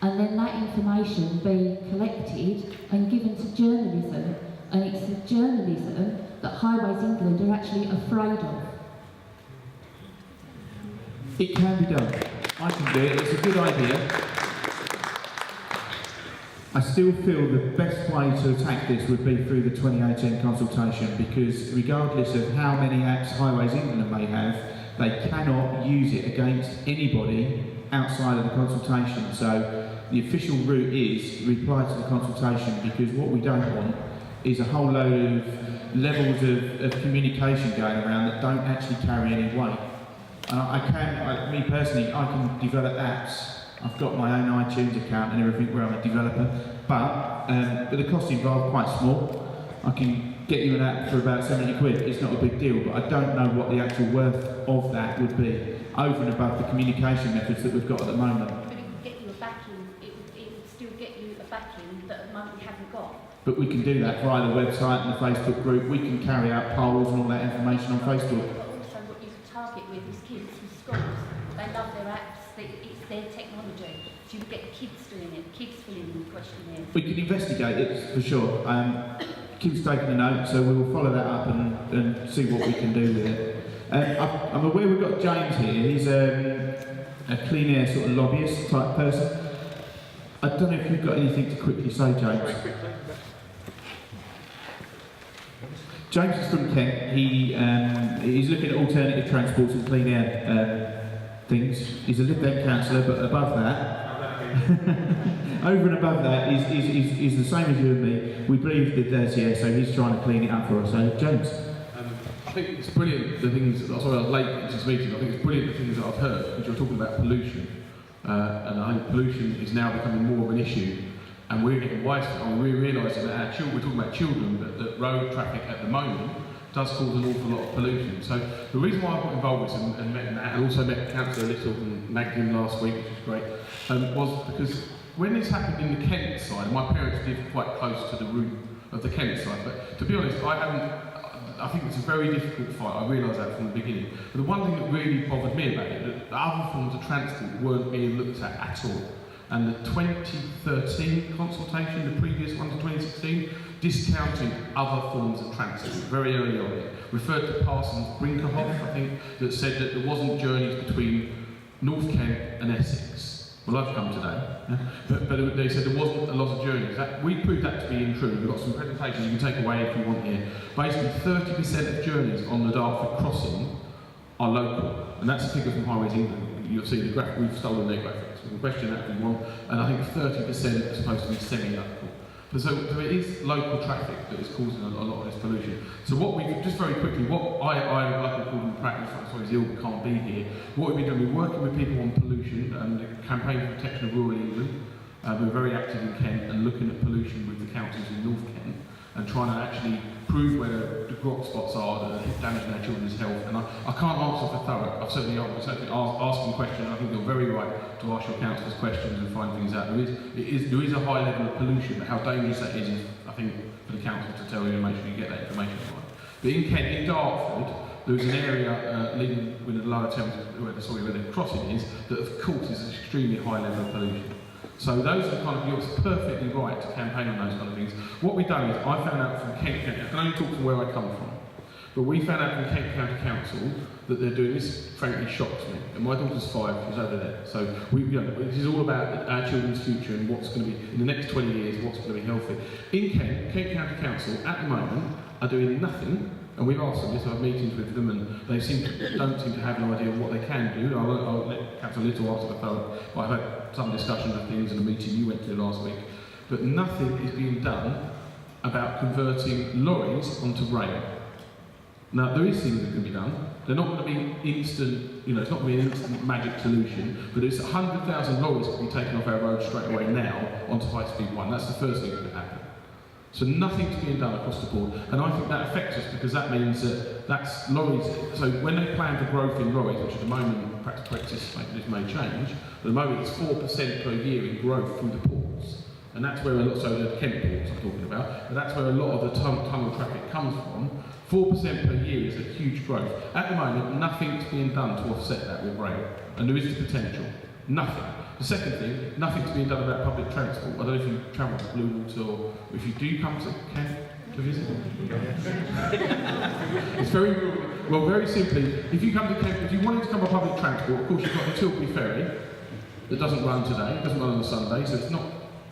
and then that information be collected and given to journalism, and it's the journalism that Highways England are actually afraid of. It can be done. I can do it. It's a good idea. I still feel the best way to attack this would be through the 2018 consultation, because regardless of how many apps Highways England may have, they cannot use it against anybody outside of the consultation. So the official route is reply to the consultation, because what we don't want is a whole load of levels of communication going around that don't actually carry any weight. And me personally, I can develop apps. I've got my own iTunes account and everything where I'm a developer, but the cost involved quite small. I can get you an app for about 70 quid, it's not a big deal, but I don't know what the actual worth of that would be, over and above the communication methods that we've got at the moment. But it would get you a backing, it would still get you a backing that at the moment you haven't got. But we can do that via the website and the Facebook group. We can carry out polls and all that information on Facebook. But also what you could target with is kids from schools. They love their apps, it's their technology. So you get kids doing it, kids filling in the questionnaire. We can investigate it for sure. Kim's taking a note, so we will follow that up and see what we can do with it. I'm aware we've got James here. He's a clean air sort of lobbyist type person. I don't know if you've got anything to quickly say, James. James is from Kent. He's looking at alternative transports and clean air things. He's a Lib Dem councillor, but above that, over and above that, is the same as you and me. We believe the dirty air, so he's trying to clean it up for us. So, James. I think it's brilliant the things, sorry I was late to this meeting, I think it's brilliant the things that I've heard, because you're talking about pollution. And I think pollution is now becoming more of an issue. And we're getting wise, and we're realising that our children, we're talking about children, but that road traffic at the moment does cause an awful lot of pollution. So the reason why I got involved with this and met Nat, and also met Councillor Little and Magdalene last week, which was great, was because when this happened in the Kent side, my parents live quite close to the route of the Kent side, but to be honest, I think it's a very difficult fight. I realised that from the beginning. But the one thing that really bothered me about it, that the other forms of transport weren't being looked at all. And the 2013 consultation, the previous one to 2016, discounted other forms of transport very early on. It referred to Parsons Brinkerhoff, I think, that said that there wasn't journeys between North Kent and Essex. Well, I've come today, yeah? but they said there wasn't a lot of journeys. We proved that to be untrue. We've got some presentations you can take away if you want here. Basically, 30% of journeys on the Dartford crossing are local, and that's a figure from Highways England. You'll see the graphic, we've stolen their graphics. We can question that if we want, and I think 30% are supposed to be semi-local. So it is local traffic that is causing a lot of this pollution. So what we, just very quickly, what I like to call in practice, I'm sorry, he's ill but can't be here, what we've been doing, we're working with people on pollution and the Campaign for Protection of Rural England. We're very active in Kent and looking at pollution with the councils in North Kent and trying to actually prove where the grot spots are that are damaging our children's health. And I can't answer for Thurrock. I've certainly asking questions. I think you're very right to ask your councillors questions and find things out. There is a high level of pollution, but how dangerous that is I think, for the council to tell you and make sure you get that information right. But in Kent, in Dartford, there's an area leading with the lower Thames, where the crossing is, that of course is an extremely high level of pollution. So those are the kind of, you're perfectly right to campaign on those kind of things. What we've done is, I found out from Kent County, I can only talk from where I come from, but we found out from Kent County Council that they're doing this, frankly shocks me. And my daughter's 5, she's over there. So this is all about our children's future and what's going to be, in the next 20 years, what's going to be healthy. In Kent County Council, at the moment, are doing nothing. And we've asked them this, I've meetings with them, and they don't seem to have an idea of what they can do. I'll let Councillor Little answer the phone, but I've had some discussion of things in a meeting you went to last week. But nothing is being done about converting lorries onto rail. Now, there is things that can be done. They're not going to be instant, it's not going to be an instant magic solution, but it's 100,000 lorries can be taken off our road straight away now onto high-speed 1. That's the first thing that could happen. So nothing's being done across the board, and I think that affects us because that means that that's lorries. So when they plan for growth in lorries, which at the moment, practice this may change, but at the moment it's 4% per year in growth through the ports, and that's where a lot. So the Kent ports I'm talking about, but that's where a lot of the tunnel traffic comes from. 4% per year is a huge growth. At the moment, nothing's being done to offset that with rail, and there is the potential. Nothing. The second thing, nothing's being done about public transport. I don't know if you travel to Bluewater or if you do come to Kent to visit. It's very simply, if you come to Kent, if you wanted to come by public transport, of course you've got the Tilbury ferry that doesn't run today, it doesn't run on a Sunday, so it's not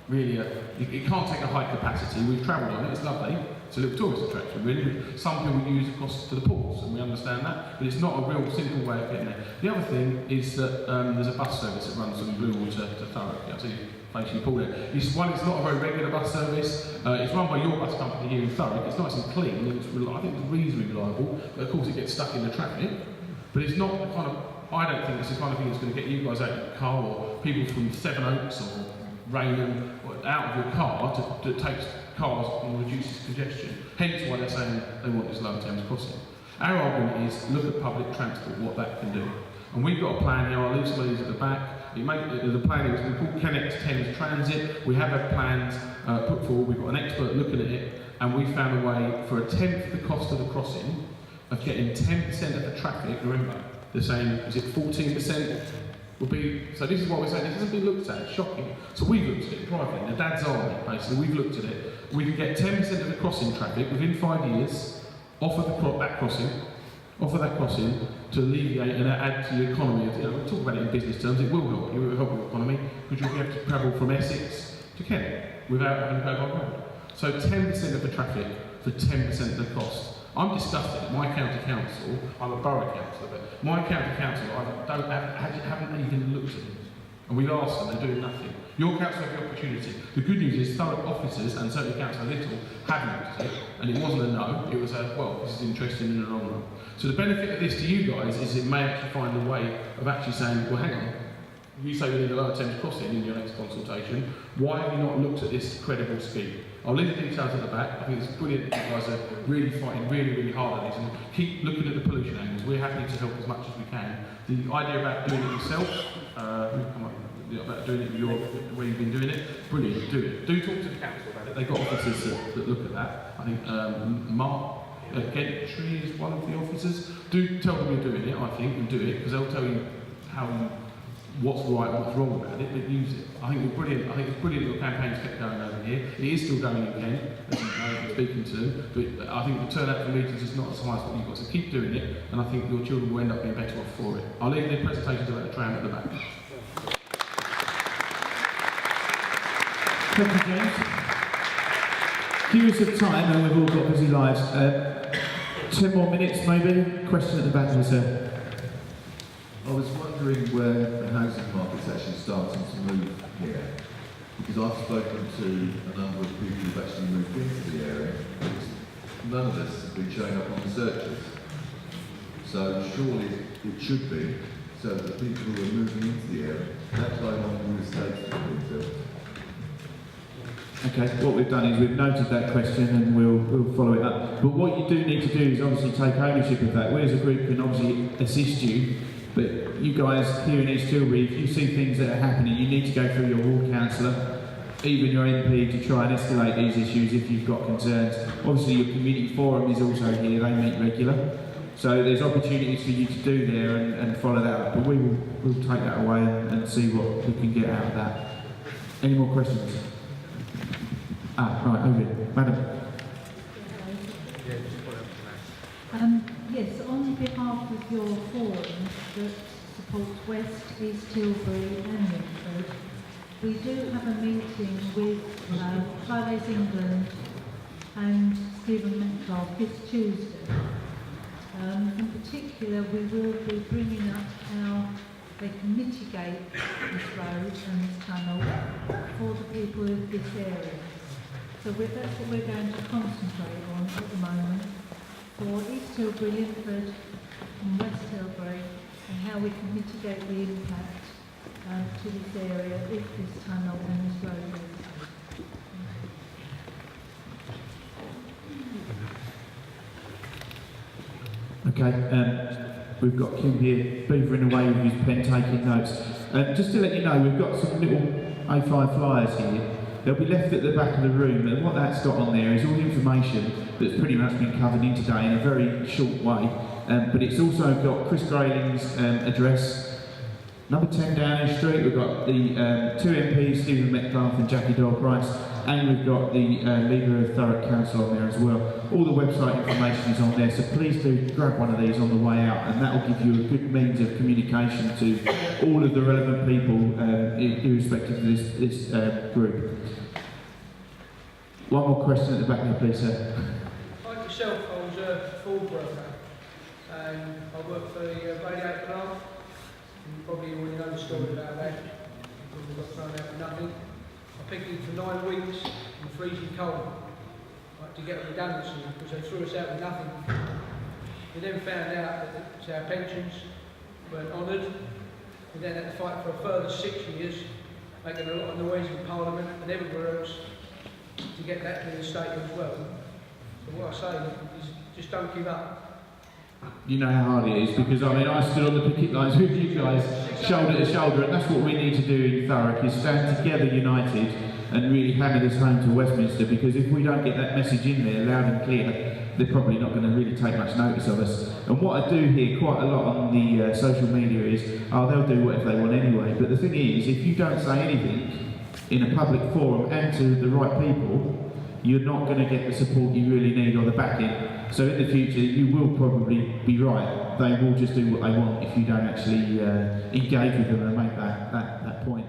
really it can't take a high capacity. We've travelled on it, it's lovely. It's a little tourist attraction, really. Some people use across to the ports, and we understand that, but it's not a real simple way of getting there. The other thing is that there's a bus service that runs from Bluewater to Thurrock. I see you facing Paul there. It's not a very regular bus service. It's run by your bus company here in Thurrock. It's nice and clean, and I think it's reasonably reliable, but of course it gets stuck in the traffic. But it's not the kind of, I don't think it's the kind of thing that's going to get you guys out of the car, or people from Sevenoaks or Raynham out of your car to take cars and reduces congestion. Hence why they're saying they want this lower Thames crossing. Our argument is look at public transport, what that can do. And we've got a plan here, I'll leave some of these at the back. The plan is called Connect Thames Transit. We have had plans put forward, we've got an expert looking at it, and we found a way for 1/10 of the cost of the crossing of getting 10% of the traffic. Remember, they're saying, is it 14%? Will be, so this is what we're saying, this hasn't been looked at, it's shocking. So we've looked at it privately, the dad's army basically, we've looked at it. We can get 10% of the crossing traffic within 5 years off of that crossing to alleviate and add to the economy. We'll talk about it in business terms, it will help you, it will help your economy, because you'll be able to travel from Essex to Kent without having to go by road. So 10% of the traffic for 10% of the cost. I'm disgusted at my county council, I'm a borough councillor, but my county council haven't even looked at it. And we've asked them, they're doing nothing. Your council had the opportunity. The good news is Thurrock officers, and certainly Councillor Little, have looked at it, and it wasn't a no, it was a, well, this is interesting in the long run. So the benefit of this to you guys is it may actually find a way of actually saying, well hang on, you say we need a lower Thames crossing in your next consultation, why have you not looked at this credible scheme? I'll leave the details at the back. I think it's brilliant that you guys are really fighting really hard on this and keep looking at the pollution angles. We're happy to help as much as we can. The idea about doing it yourself, about doing it where you've been doing it, brilliant, do it. Do talk to the council about it. They've got officers that look at that. I think Mark Gentry is one of the officers. Do tell them you're doing it, I think, and do it, because they'll tell you what's right and what's wrong about it, but use it. I think it's brilliant. I think it's brilliant your campaign's kept going over here. It is still going in Kent, as you know, I'm speaking to, but I think the turnout for meetings is not as high as what you've got, so keep doing it, and I think your children will end up being better off for it. I'll leave the presentations about the tram at the back. Thank you, James. Curious of time, and we've all got busy lives. 10 more minutes, maybe. Question at the back, sir. I was wondering where the housing market's actually starting to move here, because I've spoken to a number of people who've actually moved into the area. None of this has been showing up on the searches. So surely it should be, so that the people who are moving into the area, that's how long the estates have been built. Okay, what we've done is we've noted that question and we'll follow it up. But what you do need to do is obviously take ownership of that. We as a group can obviously assist you, but you guys here in East Tilbury, if you see things that are happening, you need to go through your ward councillor, even your MP, to try and escalate these issues if you've got concerns. Obviously your community forum is also here, they meet regular. So there's opportunities for you to do there and follow that up. But we'll take that away and see what we can get out of that. Any more questions? Right, over here. Madam. Yes, on behalf of your forum that supports West, East Tilbury and Linford, we do have a meeting with Highways England and Stephen Metcalfe this Tuesday. In particular, we will be bringing up how they can mitigate this road and this tunnel for the people of this area. So that's what we're going to concentrate on at the moment for East Tilbury, Linford and West Tilbury, and how we can mitigate the impact to this area if this tunnel and this road is. Okay, we've got Kim here beavering away with his pen taking notes. Just to let you know, we've got some little A5 flyers here. They'll be left at the back of the room, and what that's got on there is all the information that's pretty much been covered in today in a very short way. But it's also got Chris Grayling's address, number 10 Downing Street. We've got the two MPs, Stephen Metcalfe and Jackie Doyle-Price, and we've got the leader of Thurrock Council on there as well. All the website information is on there, so please do grab one of these on the way out, and that will give you a good means of communication to all of the relevant people, irrespective of this group. One more question at the back there, please, sir. Like yourself, I was a Ford broker, and I worked for the radiator plant. You probably already know the story about that, because we got thrown out for nothing. I picked it for 9 weeks in freezing cold, to get a redundancy, because they threw us out with nothing. We then found out that our pensions weren't honoured. We then had to fight for a further 6 years, making a lot of noise in Parliament and everywhere else to get that reinstated as well. So what I say is just don't give up. You know how hard it is, because I mean I stood on the picket lines with you guys, shoulder to shoulder, and that's what we need to do in Thurrock, is stand together united and really hammer this home to Westminster, because if we don't get that message in there loud and clear, they're probably not going to really take much notice of us. And what I do hear quite a lot on the social media is, oh, they'll do whatever they want anyway. But the thing is, if you don't say anything in a public forum and to the right people, you're not going to get the support you really need or the backing. So in the future, you will probably be right. They will just do what they want if you don't actually engage with them and make that point.